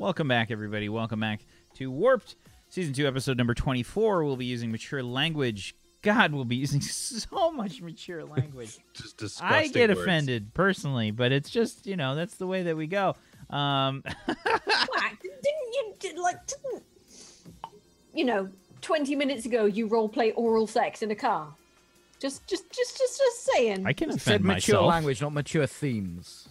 Welcome back, everybody. Welcome back to Warped, Season 2, Episode number 24. We'll be using mature language. God, we'll be using so much mature language. Just disgusting I get words. offended, personally, but it's just, you know, that's the way that we go. Didn't you know, 20 minutes ago you roleplay oral sex in a car? Just saying. I can It offend said mature myself. language, not mature themes.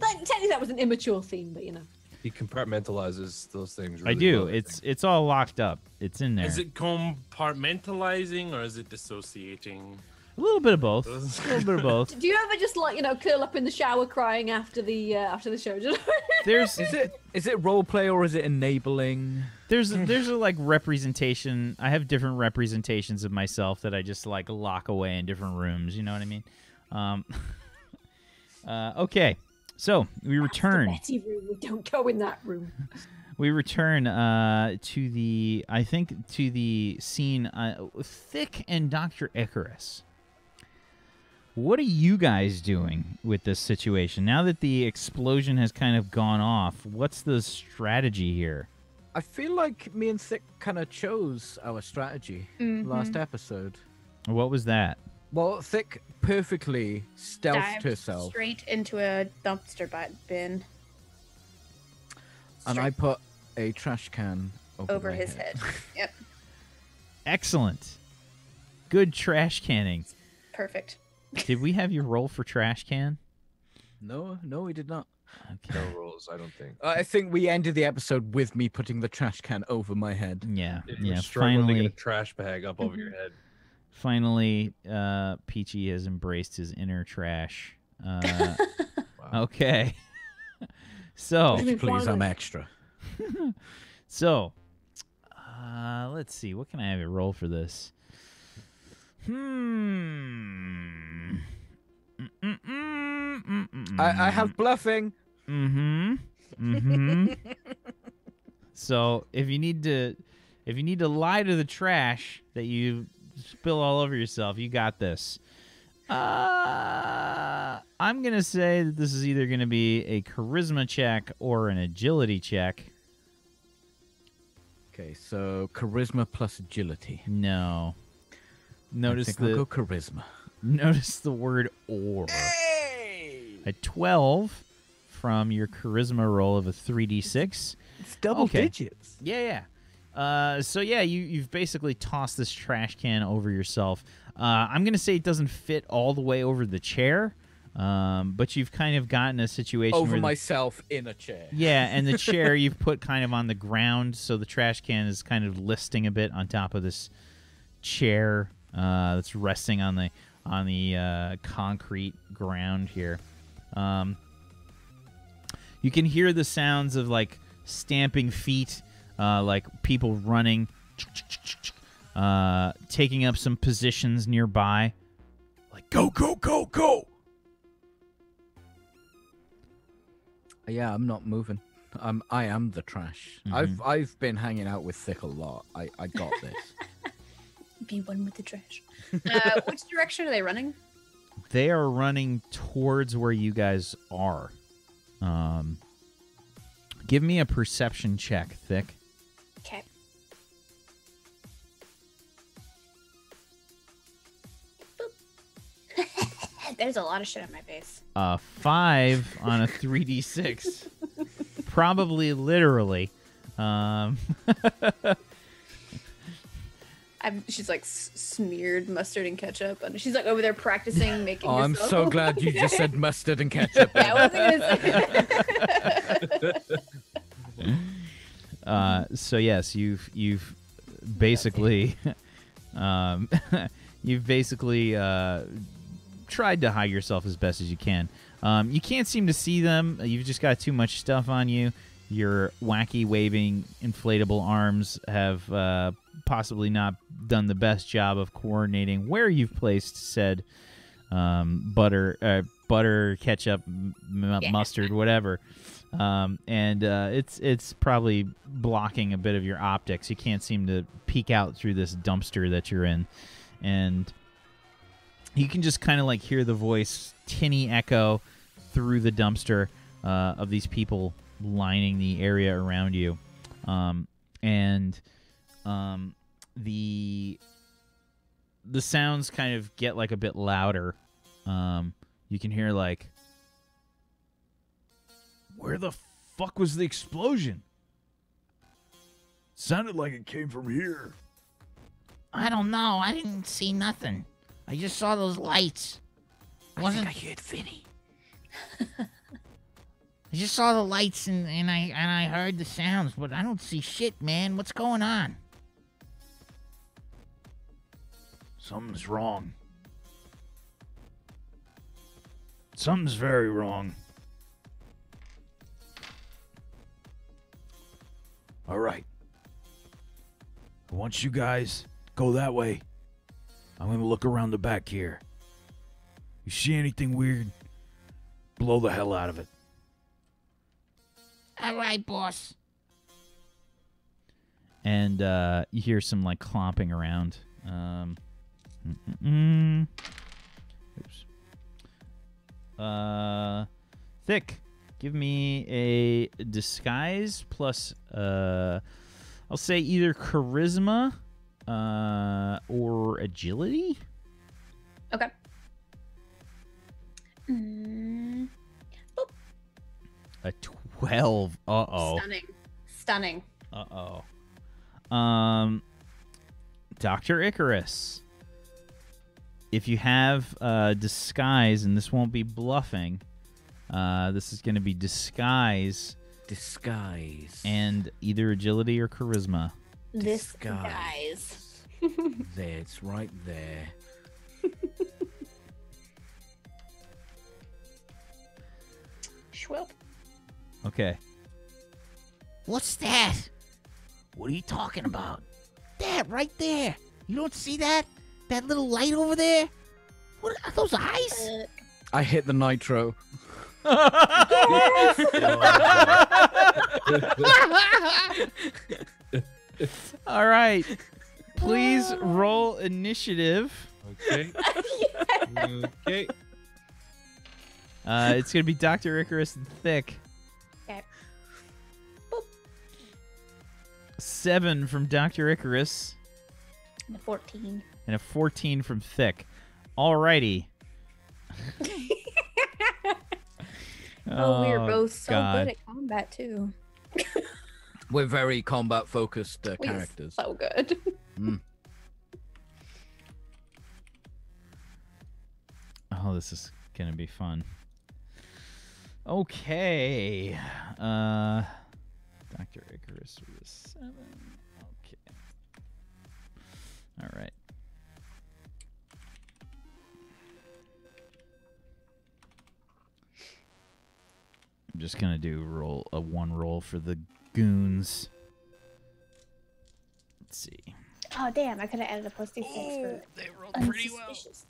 Technically that was an immature theme, but you know. He compartmentalizes those things. I Really do. well, It's all locked up. It's in there. Is it compartmentalizing or is it dissociating? A little bit of both. A little bit of both. Do you ever just like, you know, curl up in the shower crying after the show? There's Is it roleplay or is it enabling? there's a like representation. I have different representations of myself that I just like lock away in different rooms. You know what I mean? Okay, so we return. That's the Betty room. We don't go in that room. We return to the scene. Thick and Dr. Icarus. What are you guys doing with this situation now that the explosion has kind of gone off? What's the strategy here? I feel like me and Thick kind of chose our strategy last episode. What was that? Well, Thick perfectly stealthed Dived herself, straight into a dumpster bin. and I put a trash can over my his head. Yep, Excellent. Good trash canning. perfect. Did we have you roll for trash can? No, we did not. Okay. No rules, I don't think. I think we ended the episode with me putting the trash can over my head. Yeah. If you're Yeah. struggling to get a trash bag up over your head. Finally, Peachy has embraced his inner trash. Okay. So, Please, I'm extra. so, let's see. What can I have you roll for this? I have bluffing. So, if you need to lie to the trash that you spill all over yourself, you got this. I'm gonna say that this is either gonna be a charisma check or an agility check. Okay, so charisma plus agility. No. I think I'll go charisma. Notice the word or. A 12 from your charisma roll of a 3d6. It's double digits. Yeah. So yeah, you've basically tossed this trash can over yourself. I'm gonna say it doesn't fit all the way over the chair, but you've kind of gotten a situation Over where myself in a chair. yeah, and the chair you've put kind of on the ground, so the trash can is kind of listing a bit on top of this chair that's resting on the concrete ground here. You can hear the sounds of like stamping feet, like people running, taking up some positions nearby. Like go, go, go, go. Yeah, I'm not moving. I am the trash. I've been hanging out with Thick a lot. I got this. Be one with the trash. Which direction are they running? They are running towards where you guys are. Give me a perception check, Thick. Okay. There's a lot of shit on my face. 5 on a 3d6. Probably literally. She's like smeared mustard and ketchup, and she's like over there practicing making. Oh, I'm herself. so glad you just said mustard and ketchup. Yeah, I wasn't gonna say. So yes, you've basically tried to hide yourself as best as you can. You can't seem to see them. You've just got too much stuff on you. Your wacky waving inflatable arms have possibly not done the best job of coordinating where you've placed said butter, ketchup, mustard, whatever. And it's probably blocking a bit of your optics. You can't seem to peek out through this dumpster that you're in. And you can just kind of like hear the voice tinny echo through the dumpster of these people lining the area around you. And the sounds kind of get like a bit louder. You can hear like, where the fuck was the explosion? Sounded like it came from here. I don't know. I didn't see nothing. I just saw those lights. I think I heard Vinny. I just saw the lights and I heard the sounds, but I don't see shit, man. What's going on? Something's wrong. Something's very wrong. All right. Once you guys go that way, I'm going to look around the back here. You see anything weird, blow the hell out of it. All right, boss. And you hear some, like, clomping around. Oops. Thick, give me a disguise plus, I'll say either charisma or agility. Okay. A 12. Uh-oh. Stunning. Uh-oh. Dr. Icarus. If you have disguise, and this won't be bluffing, this is going to be disguise. Disguise. And either agility or charisma. Disguise. There, it's right there. Schwelp. Okay. What's that? What are you talking about? That right there. You don't see that? That little light over there? What are those eyes? I hit the nitro. All right. Please roll initiative. Okay. Okay. It's going to be Dr. Icarus and Thick. Okay. 7 from Dr. Icarus. And a 14. And a 14 from Thick. Alrighty. Oh, we were both so God. good at combat too. We're very combat focused We characters. So good. Oh, this is going to be fun. Okay. Dr. Icarus with a 7. Okay. All right. I'm just going to do one roll for the goons. Let's see. Oh damn! I could have added a +2 for. They rolled pretty well. unsuspicious.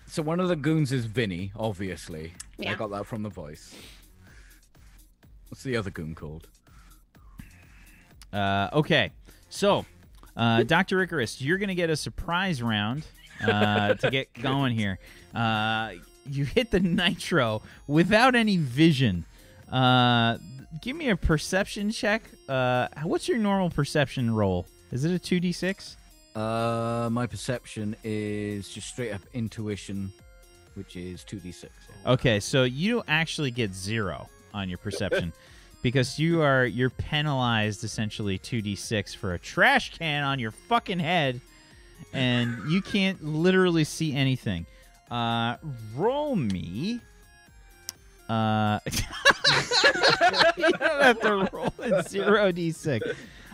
So one of the goons is Vinny, obviously. I Yeah. got that from the voice. What's the other goon called? Okay. So, Dr. Icarus, you're going to get a surprise round to get going here. You hit the nitro without any vision. Give me a perception check. What's your normal perception roll? Is it a 2d6? My perception is just straight up intuition, which is 2d6. Okay, so you actually get 0 on your perception because you're penalized essentially 2d6 for a trash can on your fucking head, and you can't literally see anything. Roll me. You don't have to roll a 0d6.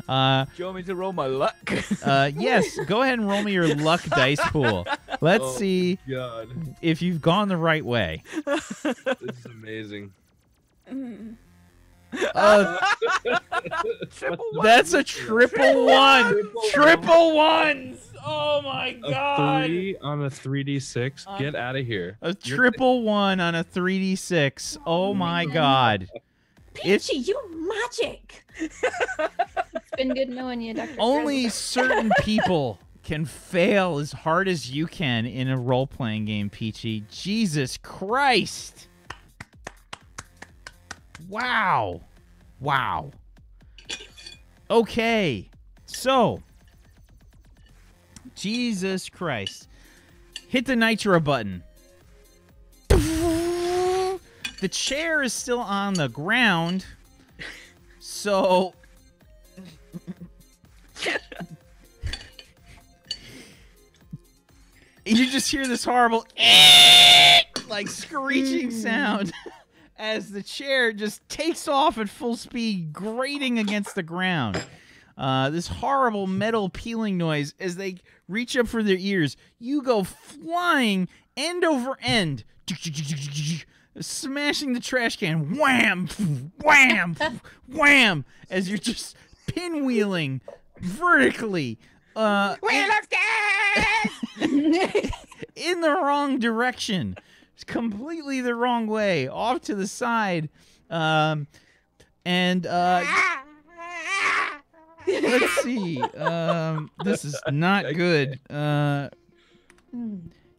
Do you want me to roll my luck? Yes, go ahead and roll me your luck dice pool. Let's see God, if you've gone the right way. this is amazing. That's a triple one. Triple ones. Oh my God. A 3 on a 3d6. Get out of here. A triple one on a 3d6. Oh my God. Peachy, you're magic. It's been good knowing you, Dr. Only Grizz. certain people can fail as hard as you can in a role-playing game, Peachy. Jesus Christ. Wow. Wow. Okay. So, Jesus Christ. Hit the nitro button. The chair is still on the ground. So you just hear this horrible like screeching sound as the chair just takes off at full speed, grating against the ground. This horrible metal peeling noise as they reach up for their ears. You go flying end over end, smashing the trash can. Wham! Wham! Wham! As you're just pinwheeling vertically. In the wrong direction. It's completely the wrong way. Off to the side. Let's see. This is not good.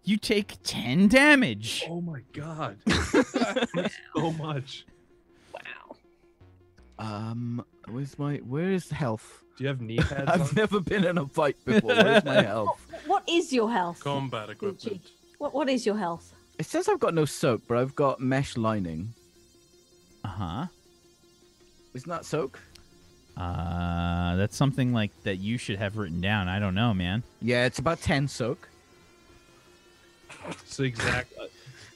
You take 10 damage. Oh my god. So much. Wow. Where's health? Do you have knee pads on? I've never been in a fight before. Where's my health? What is your health? Combat equipment. What is your health? It says I've got no soak, but I've got mesh lining. Uh-huh. Isn't that soak? That's something like that you should have written down. I don't know, man. Yeah, it's about 10 soak. So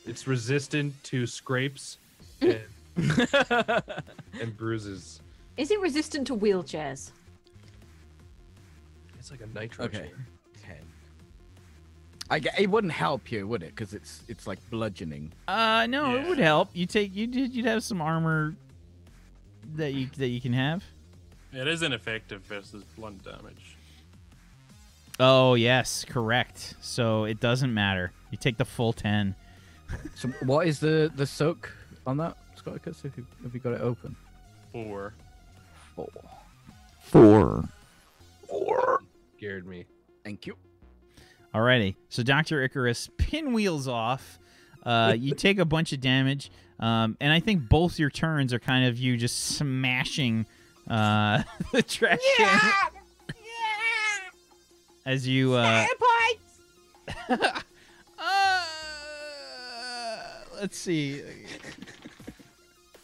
it's resistant to scrapes and, and bruises. Is it resistant to wheelchairs? It's like a nitro Okay. chair. 10. It wouldn't help you, would it? Because it's like bludgeoning. No, it would help. You'd have some armor that you can have. It is ineffective versus blunt damage. Oh, yes, correct. So it doesn't matter. You take the full 10. So what is the soak on that, Scoticus? Have you got it open? 4. 4. Scared me. Thank you. Alrighty. So Dr. Icarus pinwheels off. You take a bunch of damage. And I think both your turns are kind of you just smashing the trash can. As you let's see.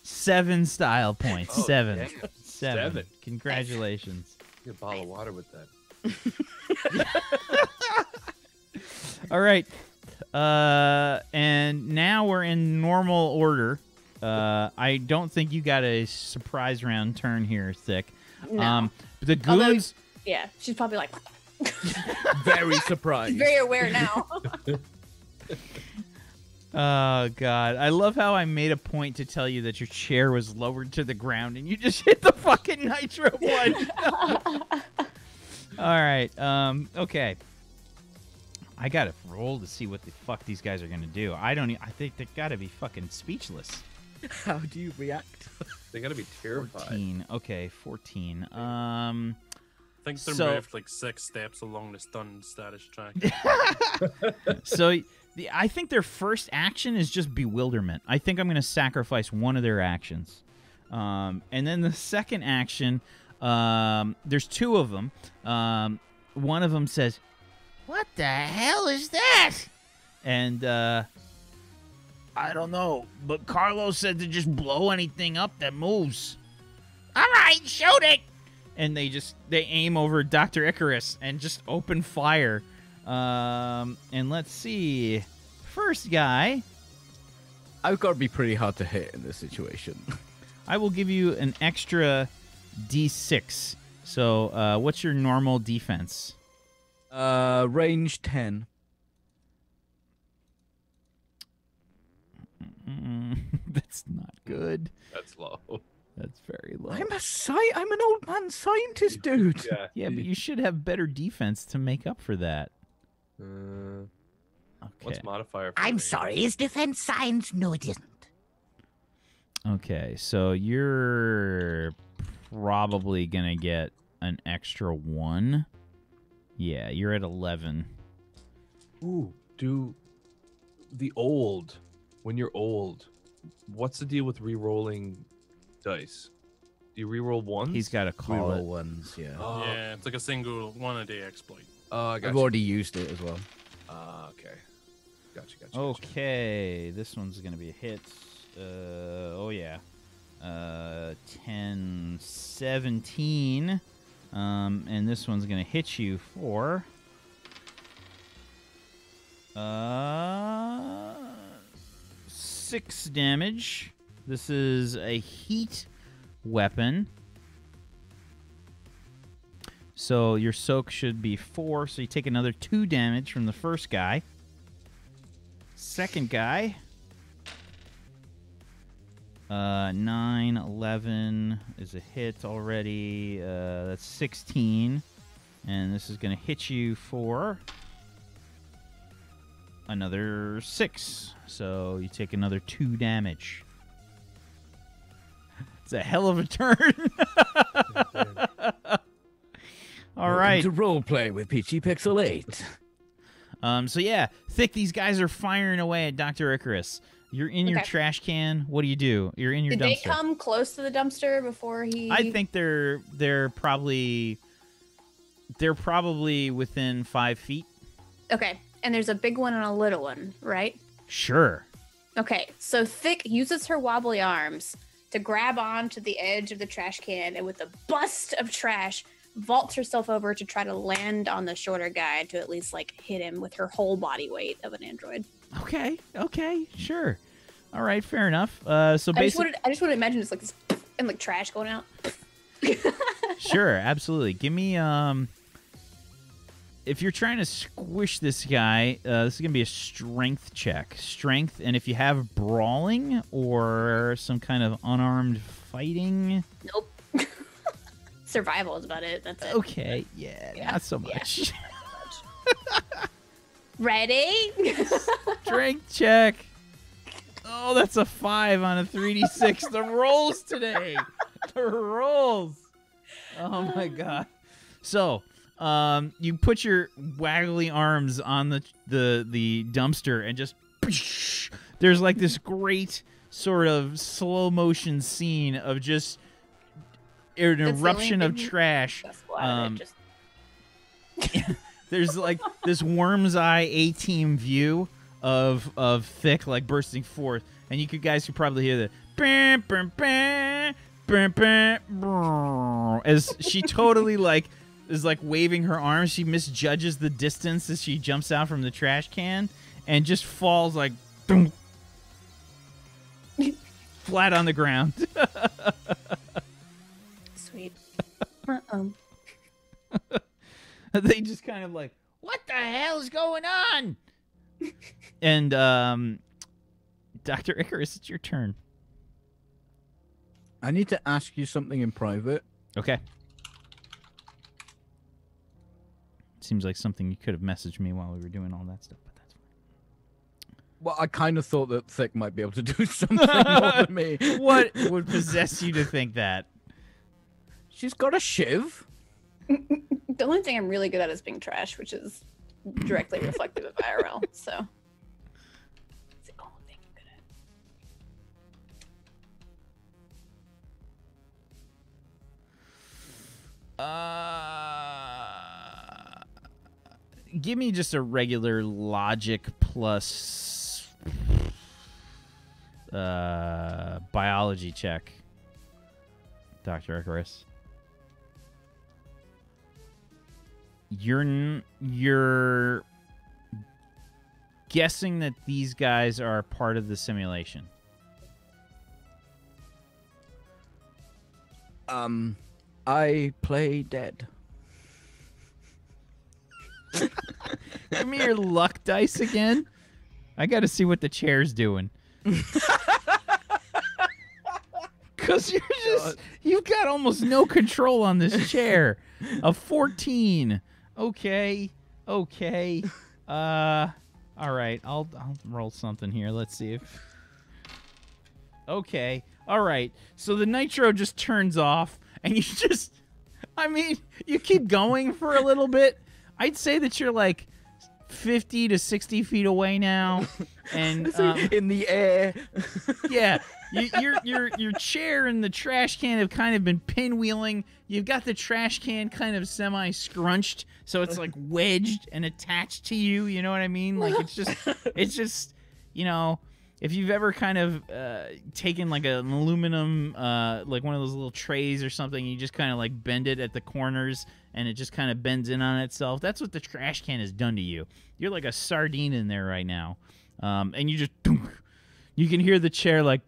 7 style points. Oh, 7. dang. 7. Congratulations. Get a bottle of water with that. All right. And now we're in normal order. I don't think you got a surprise round turn here, Thick. No. The goons. Yeah, she's probably like Very surprised. very aware now. Oh, God. I love how I made a point to tell you that your chair was lowered to the ground and you just hit the fucking nitro button. All right. Okay. I got to roll to see what the fuck these guys are going to do. I think they got to be fucking speechless. How do you react? They gotta be terrified. 14. Okay, 14. I think they're So- moved like 6 steps along the stun status track. So I think their first action is just bewilderment. I think I'm going to sacrifice one of their actions. And then the second action, there's 2 of them. One of them says, What the hell is that? and I don't know, but Carlos said to just blow anything up that moves. All right, shoot it. and they aim over Dr. Icarus and just open fire. And let's see. First guy, I've got to be pretty hard to hit in this situation. I will give you an extra D6. So, what's your normal defense? Range 10. That's not good. That's low. That's very low. I'm an old man scientist, dude. Yeah. Yeah, but you should have better defense to make up for that. Uh, Okay. What's modifier? For I'm range? sorry, is defense science? No, it isn't. Okay, so you're probably gonna get an extra 1. Yeah, you're at 11. Ooh, do the old. When you're old, what's the deal with re-rolling dice? Do You reroll ones. He's got to call Reroll it. ones, yeah. Oh, Yeah, it's like a single one-a-day exploit. I got I've you. already used it as well. Okay. Gotcha. Okay, this one's going to be a hit. Oh, yeah. 10, 17. And this one's going to hit you for 6 damage. This is a heat weapon. So your soak should be 4, so you take another 2 damage from the first guy. Second guy. 9, 11 is a hit already. That's 16. And this is going to hit you for another 6. So you take another 2 damage. It's a hell of a turn. All right. To roleplay with Peachy Pixel 8. So yeah, Thick, these guys are firing away at Dr. Icarus. You're in your Okay. trash can. What do? You're in your Did dumpster. they come close to the dumpster before he? I think they're probably within 5 feet. Okay, and there's a big one and a little one, right? Sure. Okay, so Thick uses her wobbly arms to grab onto the edge of the trash can, and with a bust of trash, vaults herself over to try to land on the shorter guy to at least like hit him with her whole body weight of an android. Okay. Sure. All right. Fair enough. So I just basically, wanted to imagine just like this and like trash going out. sure, absolutely. Give me if you're trying to squish this guy, this is gonna be a strength check. Strength, and if you have brawling or some kind of unarmed fighting. Nope. Survival is about it. That's it. Okay. Yeah. Not so yeah. much. Ready? Strength check. Oh, that's a 5 on a 3d6. The rolls today. The rolls. Oh my god. So, you put your waggly arms on the dumpster and just there's like this great sort of slow motion scene of just an That's the eruption only of thing trash. That's why it just There's like this worm's eye A-team view of Thick like bursting forth, and you guys could probably hear the as she totally like is like waving her arms. She misjudges the distance as she jumps out from the trash can and just falls like flat on the ground. sweet. They just kind of like, what the hell is going on? And Dr. Icarus, it's your turn. I need to ask you something in private. Okay. Seems like something you could have messaged me while we were doing all that stuff, but that's fine. Well, I kind of thought that Thick might be able to do something more than me. What would possess you to think that? She's got a shiv. The only thing I'm really good at is being trash, which is directly reflective of IRL. So it's the only thing I'm good at. Give me just a regular logic plus biology check, Dr. Icarus. You're guessing that these guys are part of the simulation. I play dead. Give me your luck dice again. I got to see what the chair's doing. Because you've got almost no control on this chair. A 14. Okay. All right. I'll roll something here. Let's see if. Okay. All right. So the nitro just turns off, and you you keep going for a little bit. I'd say that you're like 50 to 60 feet away now, and in the air. yeah, your chair and the trash can have kind of been pinwheeling. You've got the trash can kind of semi-scrunched, so it's like wedged and attached to you. You know what I mean? Like it's just, you know, if you've ever kind of taken like an aluminum, like one of those little trays or something, you just kind of like bend it at the corners, and it just kind of bends in on itself. That's what the trash can has done to you. You're like a sardine in there right now, and you just, you can hear the chair like.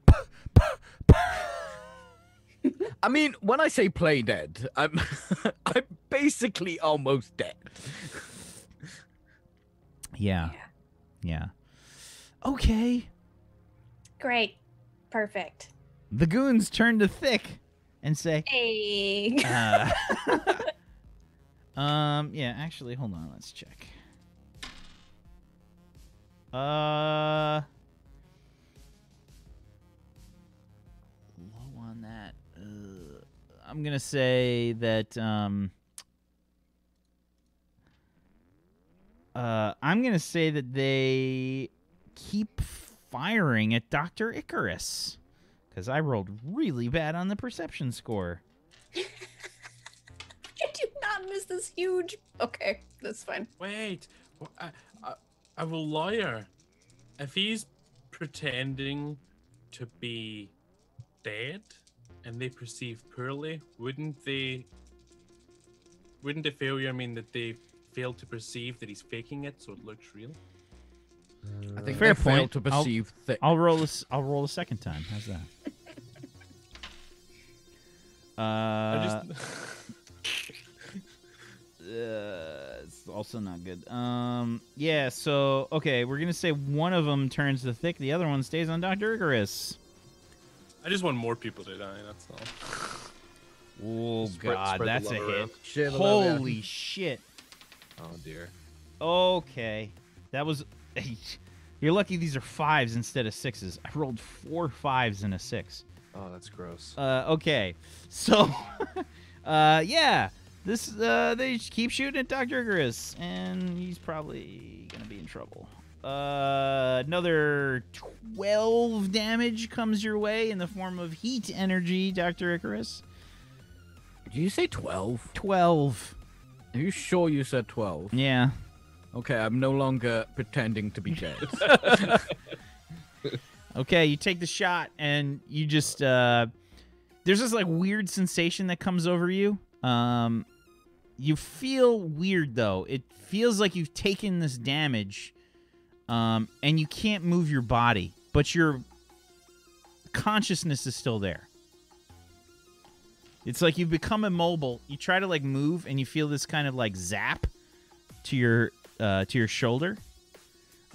I mean, when I say play dead, I'm basically almost dead. Yeah. Okay. Great. Perfect. The goons turn to Thick and say, Hey. yeah, actually, hold on, let's check. Low on that. I'm gonna say that, I'm gonna say that they keep firing at Dr. Icarus, because I rolled really bad on the perception score. I do not miss this huge. Okay, that's fine. Wait, I will lawyer. If he's pretending to be dead and they perceive poorly, wouldn't the failure mean that they fail to perceive that he's faking it, so it looks real? I think Fair they fail point. to perceive Thick. I'll roll this. I'll roll a second time. How's that? It's also not good. Yeah. So okay, we're gonna say one of them turns to Thick, the other one stays on Dr. Icarus. I just want more people to die. That's all. Oh God, spread the that's a love hit! around. Share the love, yeah. Holy shit! Oh dear. Okay, that was. You're lucky these are 5s instead of 6s. I rolled 4 5s and a 6. Oh, that's gross. Okay, so, yeah, this they keep shooting at Dr. Icarus, and he's probably gonna be in trouble. Another 12 damage comes your way in the form of heat energy, Dr. Icarus. Did you say 12? 12. Are you sure you said 12? Yeah. Okay, I'm no longer pretending to be dead. Okay, you take the shot, and you just there's this like weird sensation that comes over you. You feel weird though. It feels like you've taken this damage, and you can't move your body, but your consciousness is still there. It's like you've become immobile. You try to like move, and you feel this kind of like zap to your shoulder.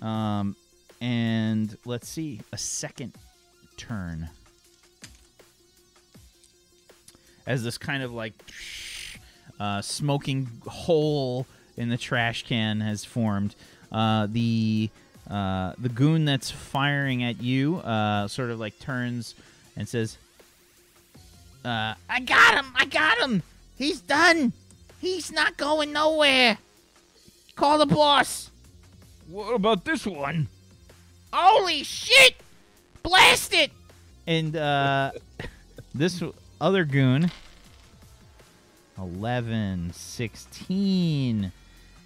And let's see, a second turn. As this kind of like smoking hole in the trash can has formed. The goon that's firing at you sort of like turns and says, I got him! He's done! He's not going nowhere! Call the boss! "What about this one?" Holy shit! Blast it! And this other goon, 11, 16,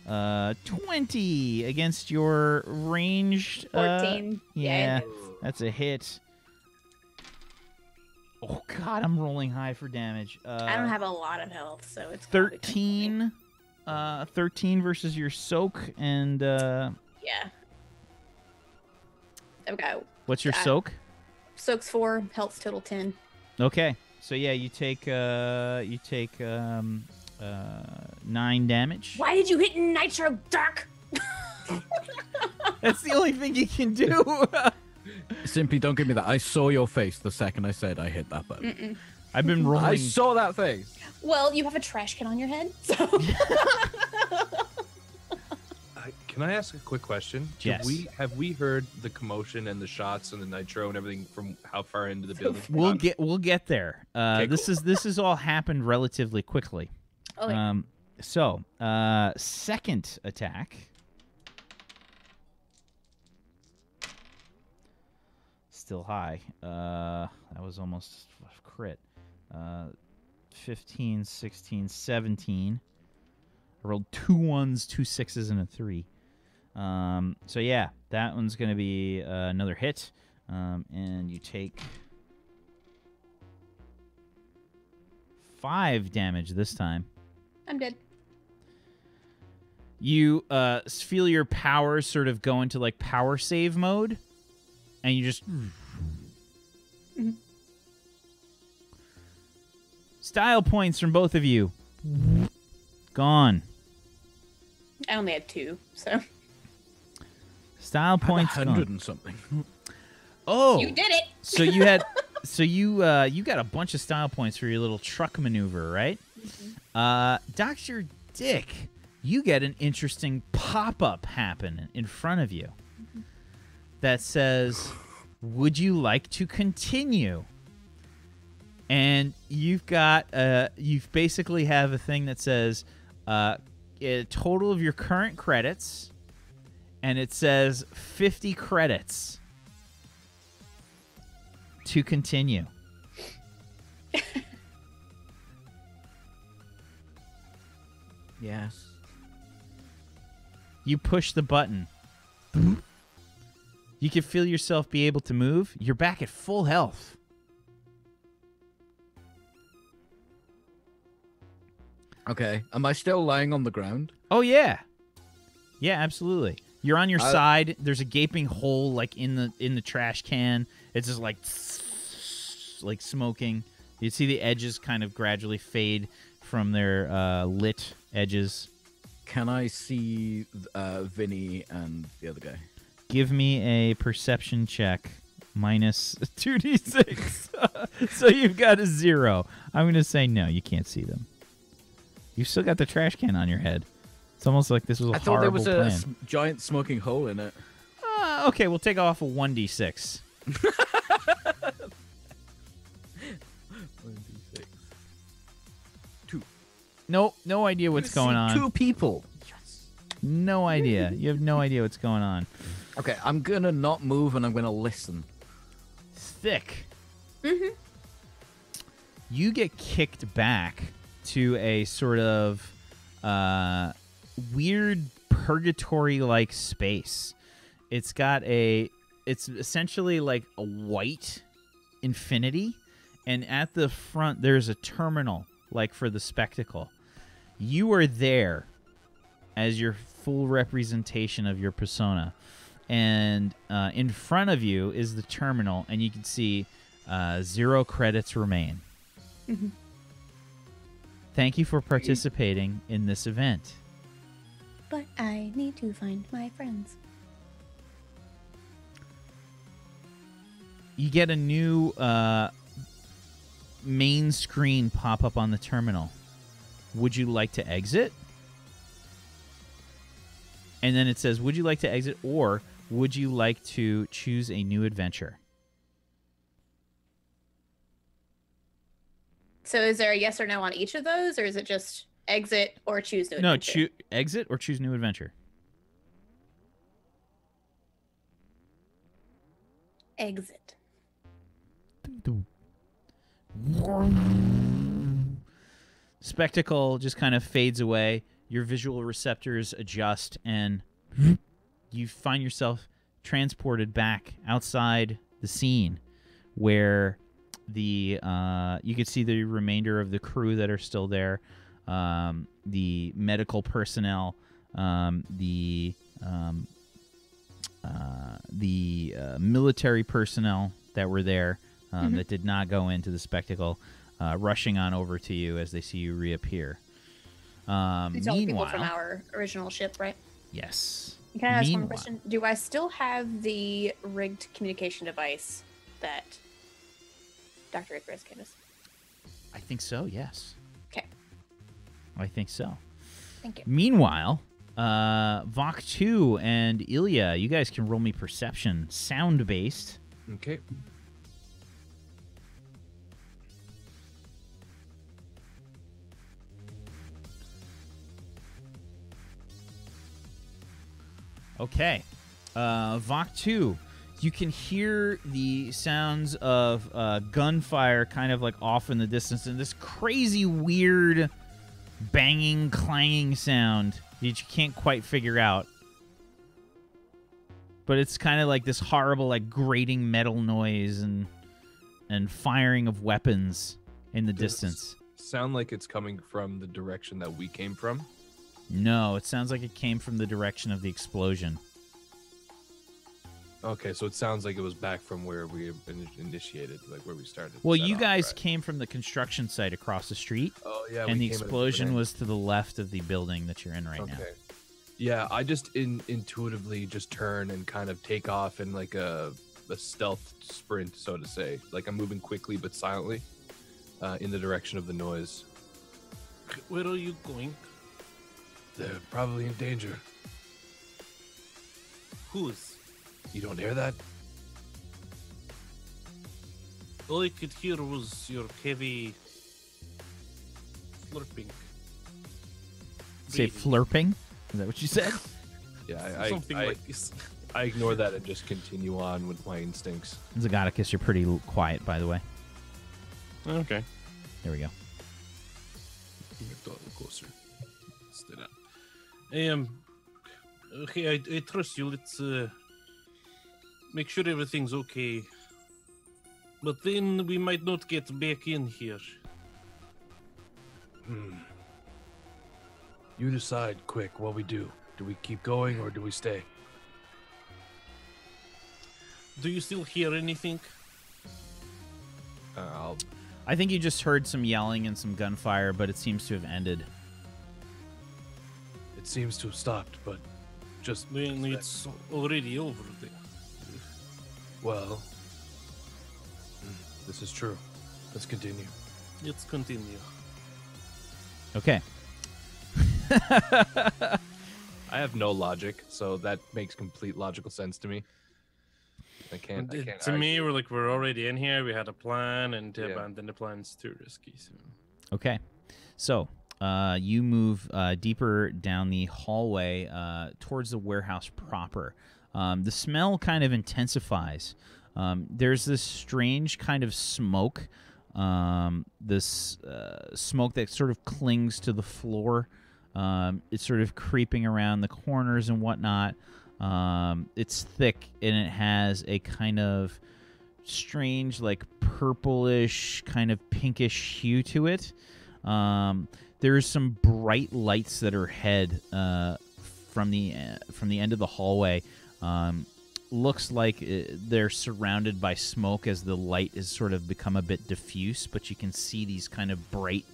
20 against your ranged. 14. Yeah, that's a hit. Oh God, I'm rolling high for damage. I don't have a lot of health, so it's 13. 13 versus your soak, and yeah. Okay. what's your soak? Soak's 4, health's total 10. Okay, so yeah, you take 9 damage. Why did you hit Nitro Dark? That's the only thing you can do. Simply don't give me that. I saw your face the second I said I hit that button. Mm-mm. I've been rolling. I saw that face. Well, you have a trash can on your head, so. Can I ask a quick question? Yes. Have we heard the commotion and the shots and the nitro and everything from how far into the building? We'll get there. Okay, this has all happened relatively quickly. Oh, yeah. So second attack. still high. That was almost a crit. 15, 16, 17. I rolled 2 1s, 2 6s, and a 3. So yeah, that one's going to be another hit. And you take 5 damage this time. I'm dead. You feel your powers sort of go into like power save mode, and you just style points from both of you gone. I only had 2, so Style points 100 gone. and something. Oh, you did it. So you had, you got a bunch of style points for your little truck maneuver, right? Dr. Dick, you get an interesting pop-up happen in front of you that says, "Would you like to continue?" And you've got, you basically have a thing that says, a total of your current credits, and it says 50 credits to continue. Yes. You push the button. You can feel yourself be able to move. You're back at full health. Okay. Am I still lying on the ground? Oh, yeah. Yeah, absolutely. You're on your side. There's a gaping hole like in the trash can. It's just like smoking. You see the edges kind of gradually fade from their lit edges. Can I see Vinny and the other guy? Give me a perception check. Minus 2d6. So you've got a 0. I'm going to say no, you can't see them. You've still got the trash can on your head. It's almost like this was a I thought there horrible was plan. a giant smoking hole in it. Okay, we'll take off a 1d6. 1d6. 2. No idea what's going on. 2 people. No idea. You have no idea what's going on. Okay, I'm gonna not move and I'm gonna listen. Thick. Mm-hmm. You get kicked back to a sort of weird purgatory-like space. It's essentially like a white infinity, and at the front there's a terminal, like for the spectacle. You are there as your full representation of your persona. And in front of you is the terminal, and you can see 0 credits remain. Mm-hmm. Thank you for participating in this event. But I need to find my friends. You get a new main screen pop up on the terminal. Would you like to exit? And then it says, would you like to exit, or would you like to choose a new adventure? So is there a yes or no on each of those, or is it just exit or choose new adventure? No, exit or choose new adventure. Exit. Spectacle just kind of fades away. Your visual receptors adjust, and you find yourself transported back outside the scene, where the you can see the remainder of the crew that are still there, the medical personnel, the military personnel that were there that did not go into the spectacle, rushing on over to you as they see you reappear. These are all people from our original ship, right? Yes. Can I ask one question? Do I still have the rigged communication device that Dr. Icarus gave us? I think so, yes. Okay. I think so. Thank you. Meanwhile, Vok 2 and Ilya, you guys can roll me perception, sound-based. Okay. Okay. Vok 2, You can hear the sounds of gunfire kind of like off in the distance, and this crazy, weird, banging, clanging sound that you can't quite figure out. But it's kind of like this horrible, like grating metal noise and firing of weapons in the distance. Sound like it's coming from the direction that we came from? No, it sounds like it came from the direction of the explosion. Okay, so it sounds like it was back from where we initiated, like where we started. Well, set you off, guys right? came from the construction site across the street. Oh, yeah. And the we came at a explosion different was to the left of the building that you're in right end. now. Okay. Yeah, I just intuitively just turn and kind of take off in like a stealth sprint, so to say. Like I'm moving quickly but silently in the direction of the noise. Where are you going? They're probably in danger. Who's? You don't hear that? All I could hear was your heavy slurping. Say flirping? Is that what you said? Yeah, Something I like this. I ignore that and just continue on with my instincts. Zagaticus, you're pretty quiet, by the way. Okay. There we go. Get a little closer. Stay down. Okay, I trust you. Let's make sure everything's okay. But then we might not get back in here. You decide quick what we do. Do we keep going or do we stay? Do you still hear anything? I think you just heard some yelling and some gunfire, but it seems to have ended. It seems to have stopped, but just Then it's already over there. well. This is true. Let's continue. Let's continue. Okay. I have no logic, so that makes complete logical sense to me. I can't To argue. me, we're already in here. We had a plan, and to Yeah. abandon the plan's too risky. So. Okay. So, you move deeper down the hallway towards the warehouse proper. The smell kind of intensifies. There's this strange kind of smoke, this smoke that sort of clings to the floor. It's sort of creeping around the corners and whatnot. It's thick, and it has a kind of strange, like purplish, kind of pinkish hue to it. There's some bright lights that are ahead from the end of the hallway. Looks like they're surrounded by smoke as the light has sort of become a bit diffuse, but you can see these kind of bright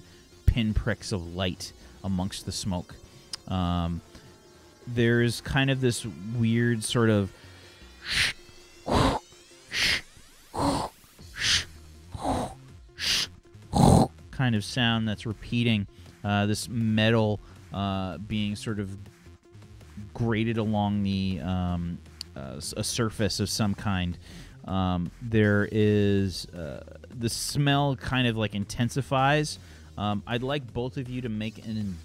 pinpricks of light amongst the smoke. There's kind of this weird sort of kind of sound that's repeating, this metal being sort of grated along the a surface of some kind. There is the smell kind of like intensifies. I'd like both of you to make an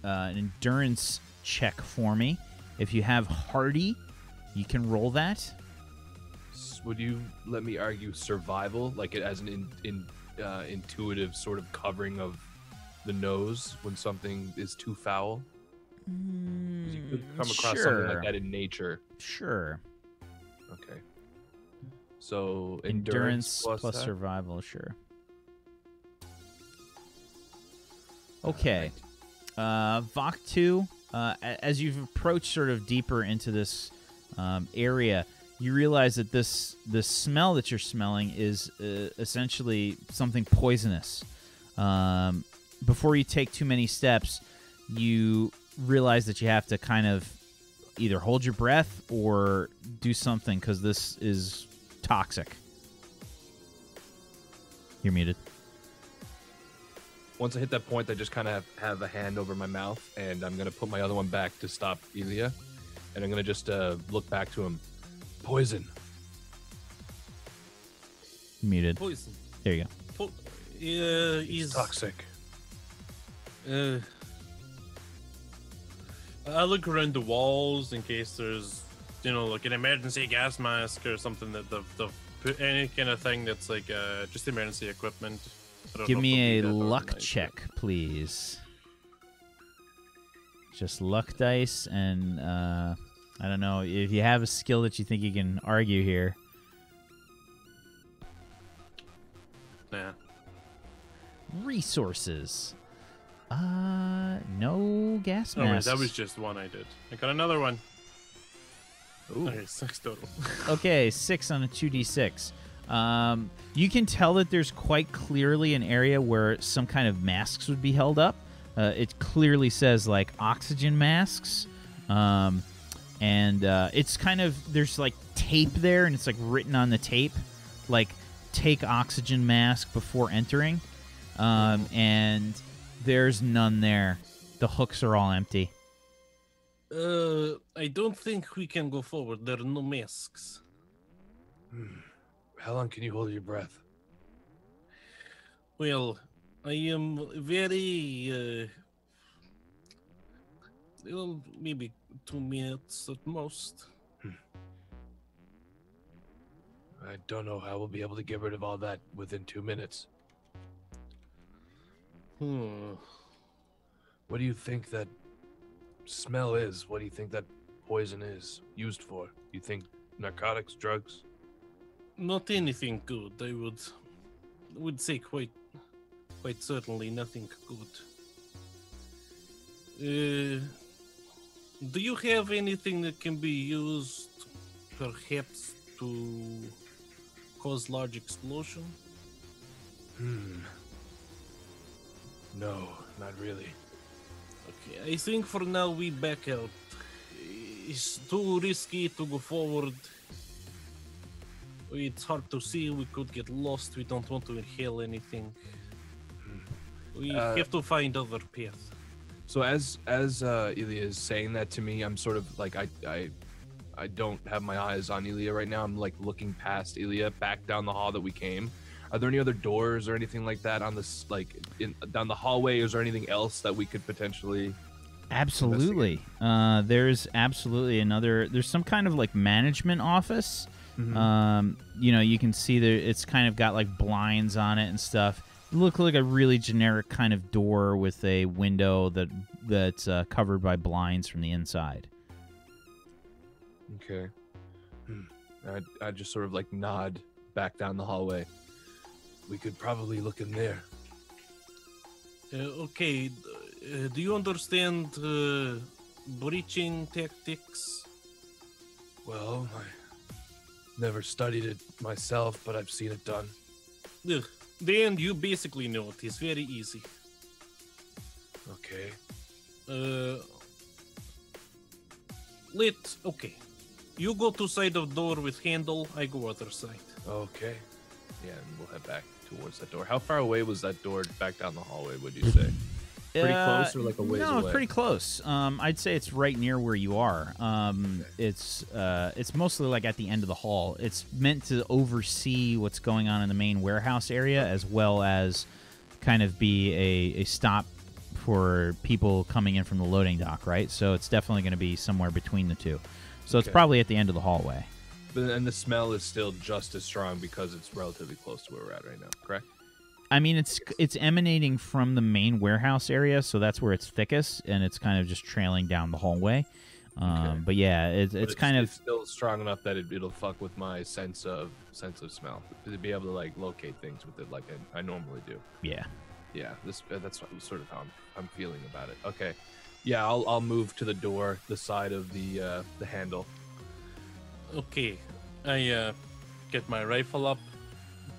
endurance check for me. If you have hardy, you can roll that. Would you let me argue survival, like it as an intuitive sort of covering of the nose when something is too foul? 'Cause you could come across something like that in nature. Sure. Okay. So Endurance plus that? survival, sure. Okay. Vok 2, as you've approached sort of deeper into this area, you realize that this smell that you're smelling is essentially something poisonous. Before you take too many steps, you realize that you have to kind of either hold your breath or do something, because this is toxic. You're muted. Once I hit that point, I just kind of have a hand over my mouth, and I'm going to put my other one back to stop Ilya. And I'm going to just look back to him. Poison. Muted. Poison. There you go. It's toxic. I look around the walls in case there's like an emergency gas mask or something that put any kind of thing that's like just emergency equipment. Give me a they'll do that luck overnight, check, please. Just luck dice, and I don't know if you have a skill that you think you can argue here. Nah. Resources. No gas Oh, wait, masks. that was just one I did. I got another one. Ooh. Okay, 6 total. Okay, 6 on a 2d6. You can tell that there's quite clearly an area where some kind of masks would be held up. It clearly says, like, oxygen masks. And it's kind of, there's, like, tape there, and it's, like, written on the tape, like, take oxygen mask before entering. And there's none there. The hooks are all empty. I don't think we can go forward. There are no masks. How long can you hold your breath? Well, I am very, maybe 2 minutes at most. I don't know how we'll be able to get rid of all that within 2 minutes. What do you think that smell is? What do you think that poison is used for? You think narcotics, drugs? Not anything good. I would say quite certainly nothing good. Do you have anything that can be used, perhaps, to cause large explosion? No, not really. Okay, I think for now we back out. It's too risky to go forward. It's hard to see. We could get lost. We don't want to inhale anything. We have to find other paths. So as Ilya is saying that to me, I'm sort of like I don't have my eyes on Ilya right now. I'm like looking past Ilya back down the hall that we came. Are there any other doors or anything like that on this, like down the hallway? Is there anything else that we could potentially? Absolutely. There's absolutely another. There's some kind of like management office. You can see that it's kind of got like blinds on it and stuff. It looks like a really generic kind of door with a window that's covered by blinds from the inside. Okay. I just sort of like nod back down the hallway. We could probably look in there. Okay. Do you understand breaching tactics? Well, I never studied it myself, but I've seen it done. Then you basically know it. It's very easy. Okay. Okay. You go to side of door with handle, I go other side. Okay. Yeah, and we'll head back towards that door. How far away was that door back down the hallway, would you say? Pretty close or like a ways away? No, pretty close. I'd say it's right near where you are. It's mostly like at the end of the hall. It's meant to oversee what's going on in the main warehouse area, as well as kind of be a stop for people coming in from the loading dock, right? So it's definitely going to be somewhere between the two. So it's probably at the end of the hallway. And the smell is still just as strong because it's relatively close to where we're at right now, correct? I mean, it's emanating from the main warehouse area, so that's where it's thickest, and it's kind of just trailing down the hallway. But yeah, it's kind of still strong enough that it'll fuck with my sense of smell, to be able to like locate things with it like I normally do. Yeah. Yeah, that's sort of how I'm feeling about it. Okay, yeah, I'll move to the door, the side of the handle. Okay, I get my rifle up,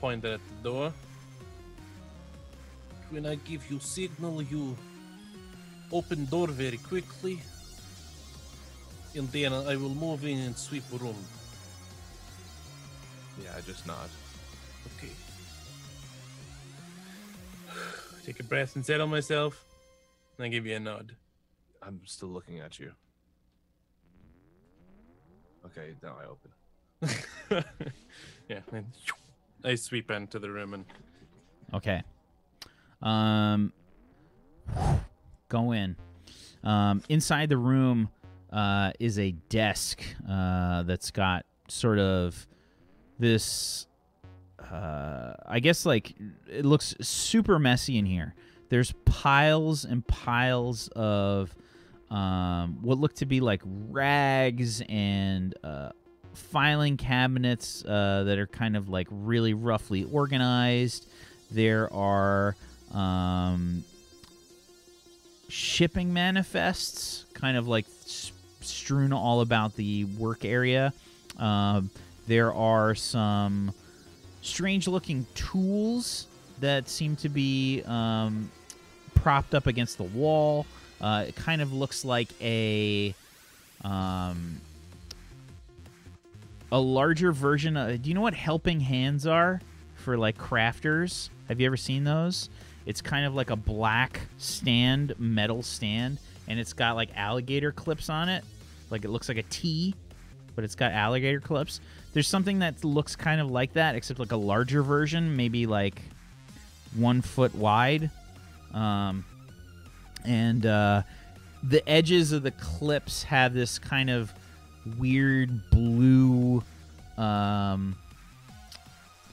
point it at the door. When I give you signal, you open door very quickly, and then I will move in and sweep room. Yeah, I just nod. Okay. Take a breath and settle myself, and I give you a nod. I'm still looking at you. Okay, now I open. Yeah, and I sweep into the room and Okay. Go in. Inside the room, is a desk that's got sort of this, I guess, like, it looks super messy in here. There's piles and piles of what look to be like rags and filing cabinets that are kind of like really roughly organized. There are shipping manifests kind of like strewn all about the work area. There are some strange looking tools that seem to be propped up against the wall. It kind of looks like a larger version of, do you know what helping hands are for like crafters? Have you ever seen those? It's kind of like a black stand, metal stand, and it's got like alligator clips on it. Like it looks like a T, but it's got alligator clips. There's something that looks kind of like that, except like a larger version, maybe like 1 foot wide. And the edges of the clips have this kind of weird blue,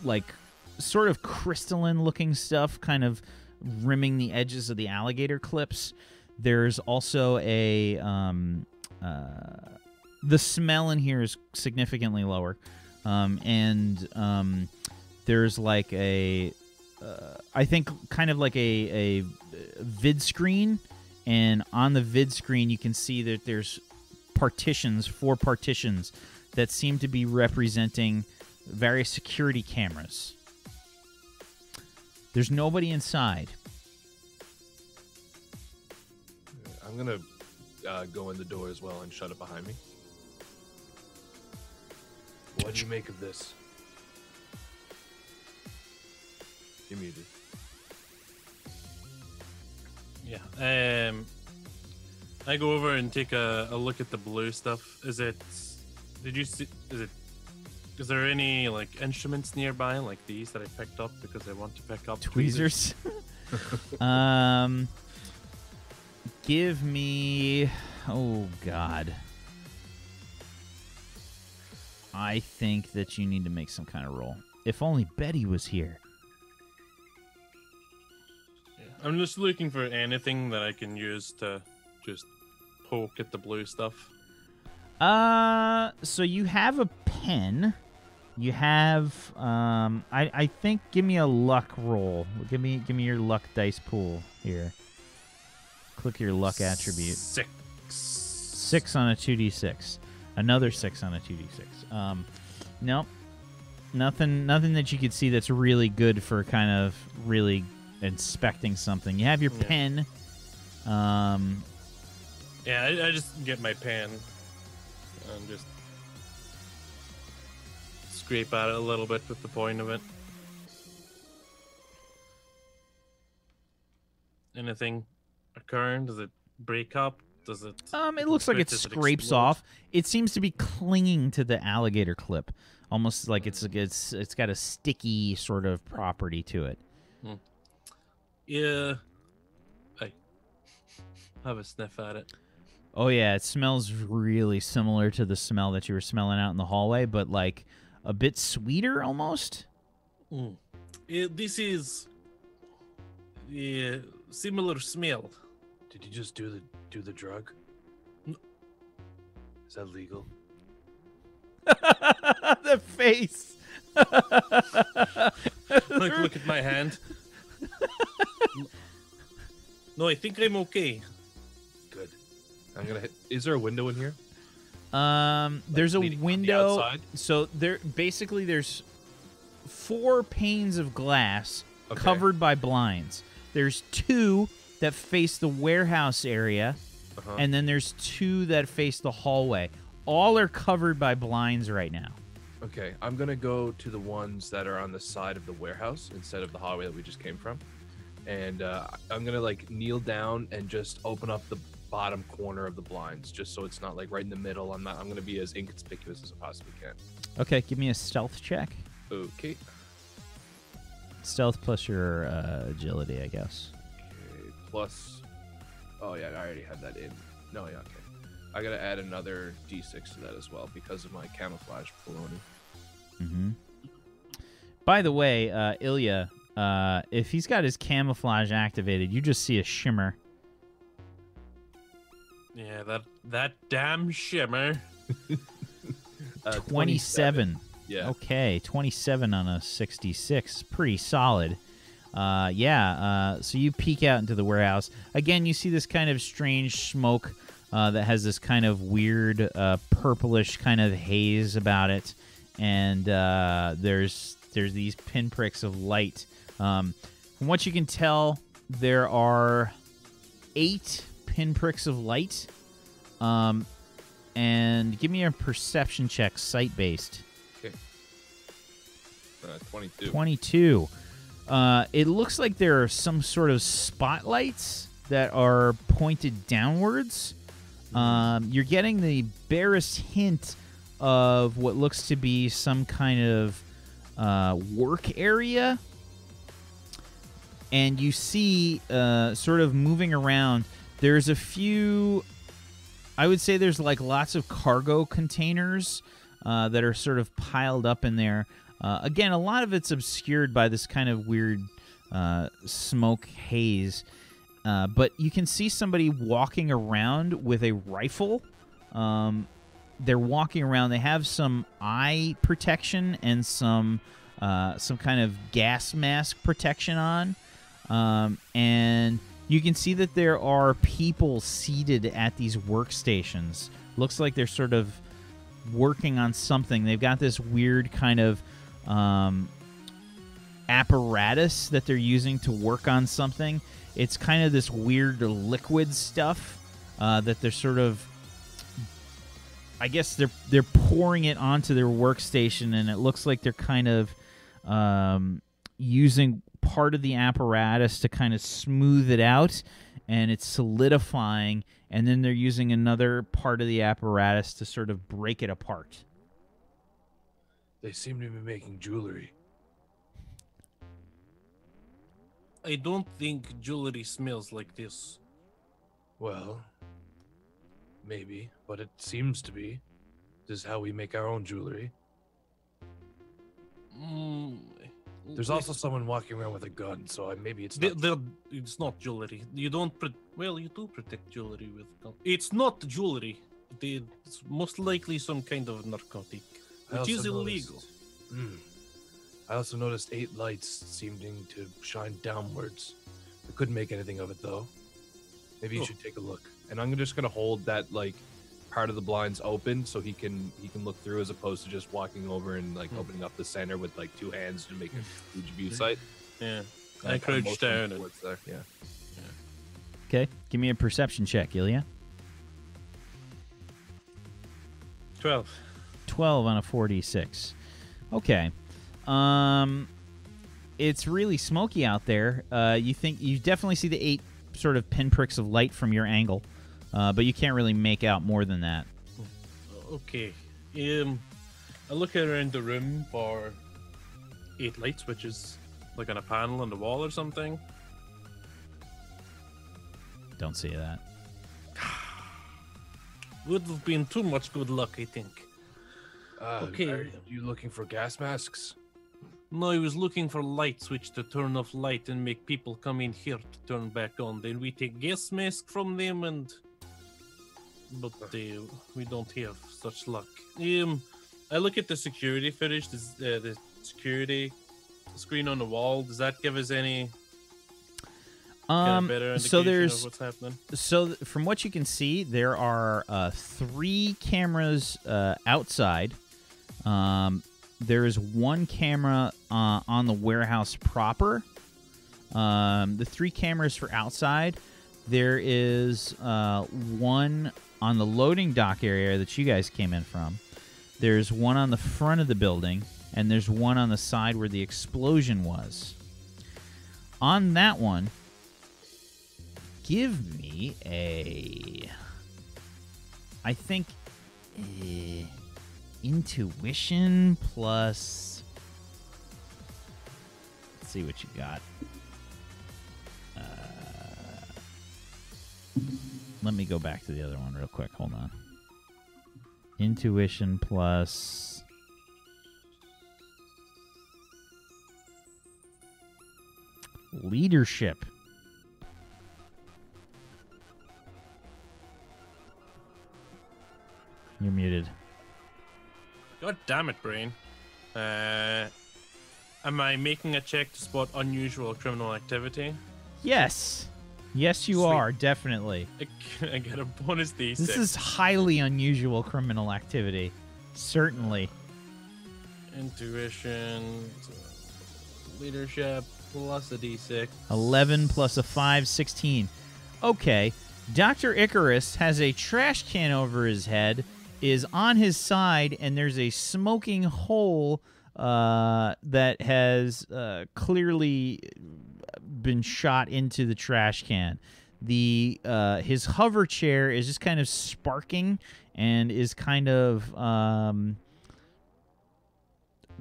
like sort of crystalline looking stuff kind of rimming the edges of the alligator clips. There's also a the smell in here is significantly lower, and there's like a I think kind of like a vid screen, and on the vid screen you can see that there's partitions, 4 partitions that seem to be representing various security cameras. There's nobody inside. I'm gonna go in the door as well and shut it behind me. What do you make of this? You're muted. Yeah. I go over and take a look at the blue stuff. Is there any like instruments nearby like these that I picked up because I want to pick up tweezers? Give me, oh god, I think that you need to make some kind of roll. If only Betty was here. I'm just looking for anything that I can use to just poke at the blue stuff. So you have a pen. You have, I think, give me a luck roll. Give me your luck dice pool here. Click your luck attribute. 6 on a 2d6. Another 6 on a 2d6. Nope. Nothing that you could see that's really good for kind of really inspecting something. You have your pen. Yeah, I just get my pen and just scrape at it a little bit with the point of it. Anything occurring? Does it break up? Does it? It looks like it scrapes off. It seems to be clinging to the alligator clip, almost like it's got a sticky sort of property to it. Yeah, I have a sniff at it. Oh yeah, it smells really similar to the smell that you were smelling out in the hallway, but like a bit sweeter almost. This is a similar smell. Did you just do the drug? No. Is that legal? The face. Like, look at my hand. No, I think I'm okay. Good. I'm gonna hit. Is there a window in here? There's a window. On the so there's 4 panes of glass covered by blinds. There's 2 that face the warehouse area, and then there's 2 that face the hallway. All are covered by blinds right now. Okay, I'm gonna go to the ones that are on the side of the warehouse instead of the hallway that we just came from, and I'm gonna like kneel down and just open up the bottom corner of the blinds, just so it's not like right in the middle. I'm gonna be as inconspicuous as I possibly can. Okay, give me a stealth check. Okay. Stealth plus your agility, I guess. Okay, plus. Oh yeah, I already had that in. No, yeah, okay. I gotta add another d6 to that as well because of my camouflage baloney. Mm-hmm. By the way, Ilya, if he's got his camouflage activated, you just see a shimmer. Yeah, that damn shimmer. 27. Yeah. Okay, 27 on a 66. Pretty solid. So you peek out into the warehouse. Again, you see this kind of strange smoke that has this kind of weird purplish kind of haze about it. And there's these pinpricks of light. From what you can tell, there are 8 pinpricks of light. And give me a perception check, sight-based. Okay. 22. 22. It looks like there are some sort of spotlights that are pointed downwards. You're getting the barest hint of what looks to be some kind of work area. And you see, sort of moving around, there's a few... I would say there's like lots of cargo containers that are sort of piled up in there. Again, a lot of it's obscured by this kind of weird smoke haze. But you can see somebody walking around with a rifle. They're walking around. They have some eye protection and some kind of gas mask protection on. And you can see that there are people seated at these workstations. Looks like they're sort of working on something. They've got this weird kind of apparatus that they're using to work on something. It's kind of this weird liquid stuff that they're sort of... I guess they're pouring it onto their workstation, and it looks like they're kind of using part of the apparatus to kind of smooth it out, and it's solidifying, and then they're using another part of the apparatus to sort of break it apart. They seem to be making jewelry. I don't think jewelry smells like this. Well, maybe, but it seems to be. This is how we make our own jewelry. There's also someone walking around with a gun, so maybe it's not. It's not jewelry. You don't. You do protect jewelry with gun. It's not jewelry. It's most likely some kind of narcotic, which is illegal. I also noticed 8 lights seeming to shine downwards. I couldn't make anything of it though. Maybe you should take a look. And I'm just gonna hold that like part of the blinds open so he can look through, as opposed to just walking over and like opening up the center with like 2 hands to make a huge view sight. Yeah, I crouched down. There. Yeah. Okay, give me a perception check, Ilya. 12. 12 on a 4d6. Okay. It's really smoky out there. You definitely see the 8 sort of pinpricks of light from your angle, but you can't really make out more than that. Okay. I look around the room for 8 light switches, like on a panel on the wall or something. Don't see that. Would have been too much good luck, I think. Okay. Are you looking for gas masks? No, I was looking for light switch to turn off light and make people come in here to turn back on. Then we take gas mask from them, but we don't have such luck. I look at the security footage, the security screen on the wall. Does that give us any kind of better indication of what's happening? So from what you can see, there are 3 cameras outside. There is 1 camera on the warehouse proper. The 3 cameras for outside. There is 1 on the loading dock area that you guys came in from. There's 1 on the front of the building, and there's 1 on the side where the explosion was. On that one, give me I think, intuition plus... Let's see what you got. let me go back to the other one real quick. Hold on. Intuition plus... leadership. You're muted. God damn it, brain. Am I making a check to spot unusual criminal activity? Yes. Yes, you Sweet. are, definitely. I get a bonus D6. This is highly unusual criminal activity. Certainly. Intuition, leadership, plus a D6. 11 plus a 5, 16. Okay. Dr. Icarus has a trash can over his head, is on his side, and there's a smoking hole that has clearly been shot into the trash can. The his hover chair is just kind of sparking and is kind of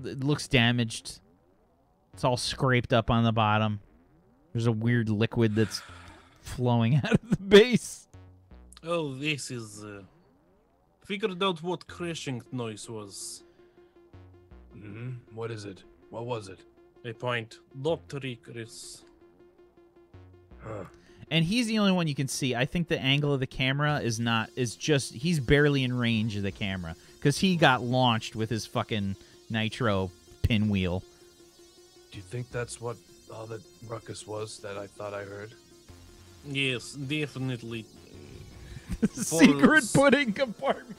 it looks damaged. It's all scraped up on the bottom. There's a weird liquid that's flowing out of the base. Oh, this is... figured out what crashing noise was. What is it? What was it? I point. Dr. Icarus. Huh. And he's the only one you can see. I think the angle of the camera is just he's barely in range of the camera because he got launched with his fucking nitro pinwheel. Do you think that's what all that ruckus was that I thought I heard? Yes, definitely. Secret pudding compartment.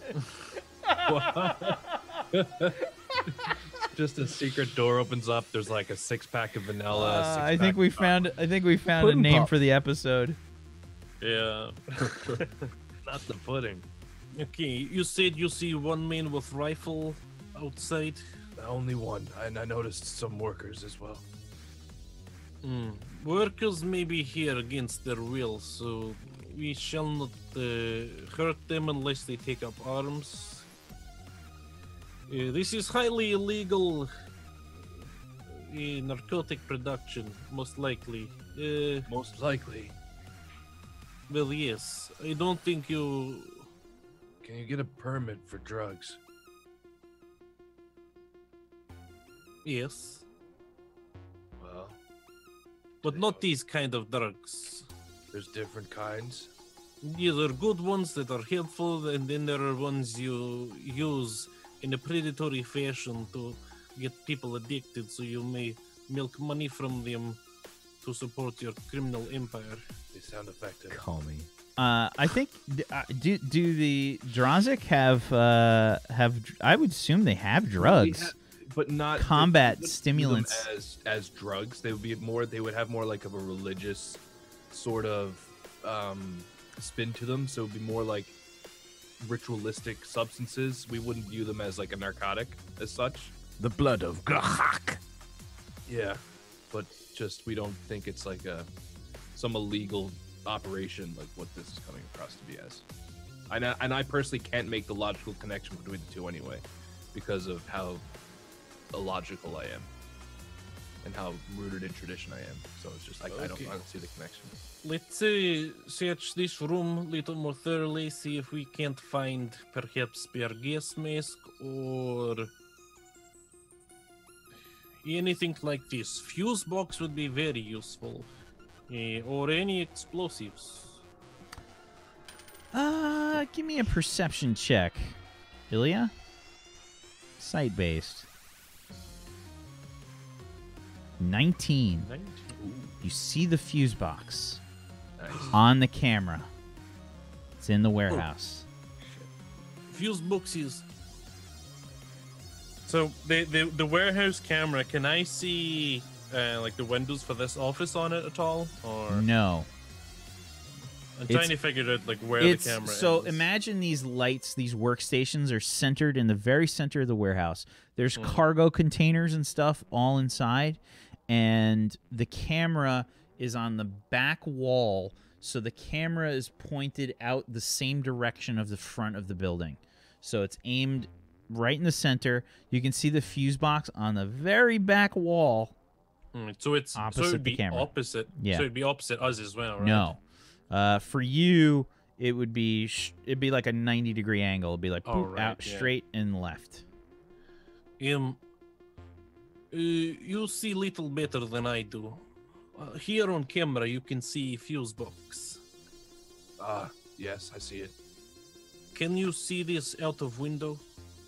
Just a secret door opens up. There's like a 6-pack of vanilla. I think we found a Pudding name pop. for the episode. Yeah. Not the pudding. Okay, you said you see one man with rifle outside. Only one, and I noticed some workers as well. Workers may be here against their will, so we shall not hurt them unless they take up arms. This is highly illegal narcotic production, most likely. Most likely. Well, yes. I don't think you... Can you get a permit for drugs? Yes. Well, But not these kind of drugs. there's different kinds. Yeah, there are good ones that are helpful, and then there are ones you use in a predatory fashion to get people addicted, so you may milk money from them to support your criminal empire. They sound effective. Call me. I think do the Drazik have I would assume they have drugs. But not Combat they wouldn't stimulants. do them as drugs. They would be more. They would have more like of a religious sort of spin to them. So it would be more like ritualistic substances. We wouldn't view them as like a narcotic as such. The blood of Grahak. Yeah, but just we don't think it's like some illegal operation like what this is coming across to be as. And I personally can't make the logical connection between the two anyway, because of how illogical I am and how rooted in tradition I am. So it's just I don't see the connection. Let's search this room a little more thoroughly, see if we can't find perhaps spare gas mask or anything like this. Fuse box would be very useful. Or any explosives. Give me a perception check, Ilya. Sight based. 19. You see the fuse box Nice. on the camera. It's in the warehouse. Fuse boxes. So the warehouse camera, can I see like the windows for this office on it at all? Or No. I'm trying to figure out like where the camera so is. imagine these lights, these workstations are centered in the very center of the warehouse. There's cargo containers and stuff all inside, and the camera is on the back wall, so the camera is pointed out the same direction of the front of the building. So it's aimed right in the center. You can see the fuse box on the very back wall. So it's opposite so it'd the be camera. opposite. Yeah. So it'd be opposite us as well, right? No. For you, it would be it'd be like a 90-degree angle. It'd be like boop, right, out yeah. straight and left. You see little better than I do. Here on camera, you can see fuse box. Yes, I see it. Can you see this out of window?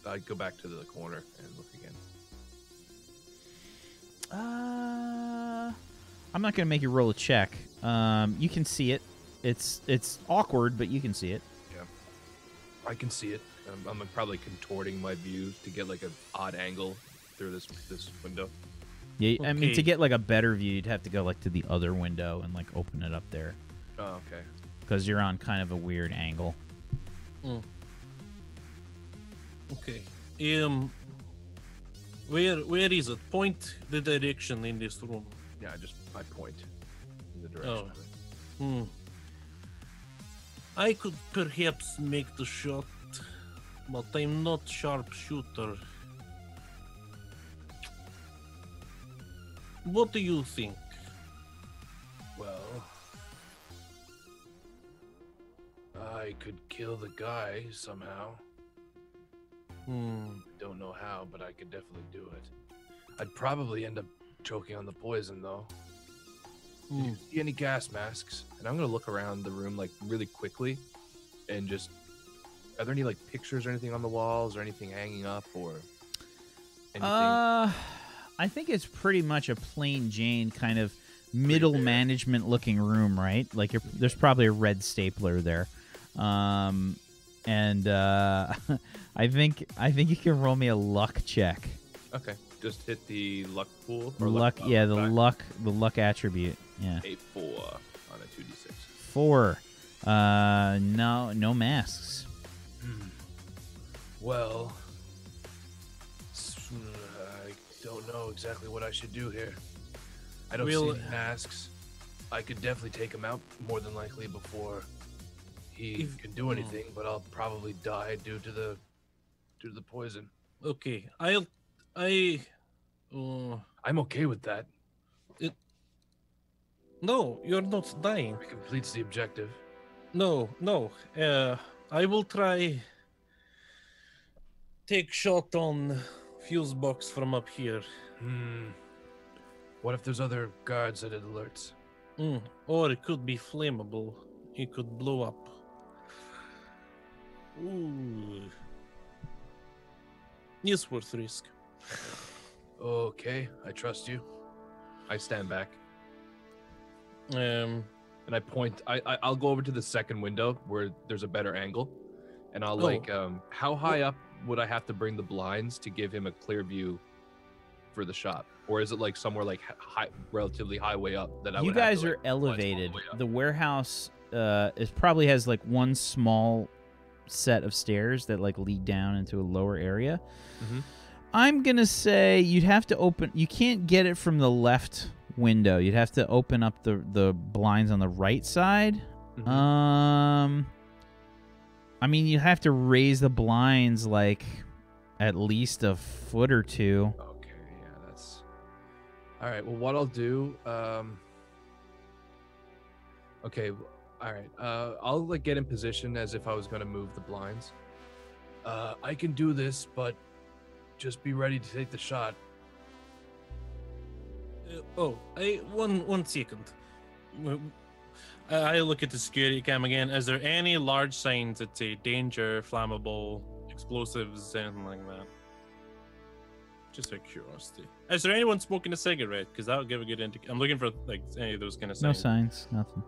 I go back to the corner and look again. I'm not gonna make you roll a check. You can see it. It's awkward, but you can see it. Yeah, I can see it. I'm like, probably contorting my view to get like an odd angle through this window. Yeah, I mean, to Okay. get like a better view, you'd have to go like to the other window and like open it up there, Oh, okay. because you're on kind of a weird angle. Okay. Where is it? Point the direction in this room. Yeah, I point in the direction of it. I could perhaps make the shot, but I'm not sharpshooter. What do you think? Well, I could kill the guy somehow. Don't know how, but I could definitely do it. I'd probably end up choking on the poison, though. Did you see any gas masks? And I'm gonna look around the room like really quickly, and just are there any like pictures or anything on the walls or anything hanging up or anything? I think it's pretty much a plain Jane kind of middle management looking room, right? Like there's probably a red stapler there, and I think you can roll me a luck check. Okay, just hit the luck pool. Or luck, yeah, the luck attribute, yeah. A 4 on a 2d6. 4. No masks. Well, I don't know exactly what I should do here. I don't see any masks. I could definitely take him out more than likely before he can do anything, but I'll probably die due to the poison. Okay, I'm okay with that. No, you're not dying. It completes the objective. No. I will try take shot on fuse box from up here. What if there's other guards that it alerts? Or it could be flammable. It could blow up. Ooh. It's worth risk. Okay, I trust you. I stand back. And I point. I'll go over to the second window where there's a better angle, and I'll how high up would I have to bring the blinds to give him a clear view for the shot, or is it like somewhere like relatively high way up that I You would? guys have to, are elevated. The warehouse probably has like one small set of stairs that like lead down into a lower area. I'm gonna say you'd have to open. You can't get it from the left window. You'd have to open up the blinds on the right side. I mean, you have to raise the blinds like at least a foot or two. Okay, yeah, that's all right. Well, what I'll do, okay, all right. I'll like get in position as if I was gonna move the blinds. I can do this, but just be ready to take the shot. One second. I look at the security cam again. Is there any large signs that say danger, flammable, explosives, anything like that? Just out of curiosity. Is there anyone smoking a cigarette? Because that'll give a good indication. I'm looking for like any of those kind of signs. No signs, nothing.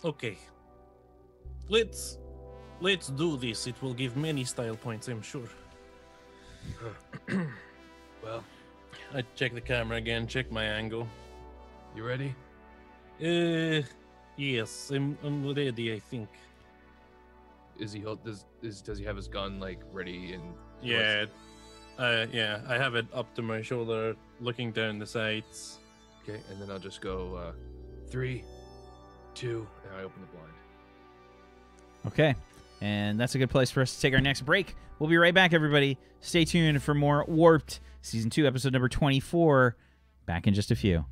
Okay. Let's do this. It will give many style points, I'm sure. Well, I check the camera again, check my angle. you ready? Yes, I'm ready, I think. Does he have his gun like ready and? Yeah, I have it up to my shoulder, looking down the sights. Okay, and then I'll just go 3, 2, and I open the blind. Okay, and that's a good place for us to take our next break. We'll be right back, everybody. Stay tuned for more Warped Season 2, Episode number 24. Back in just a few.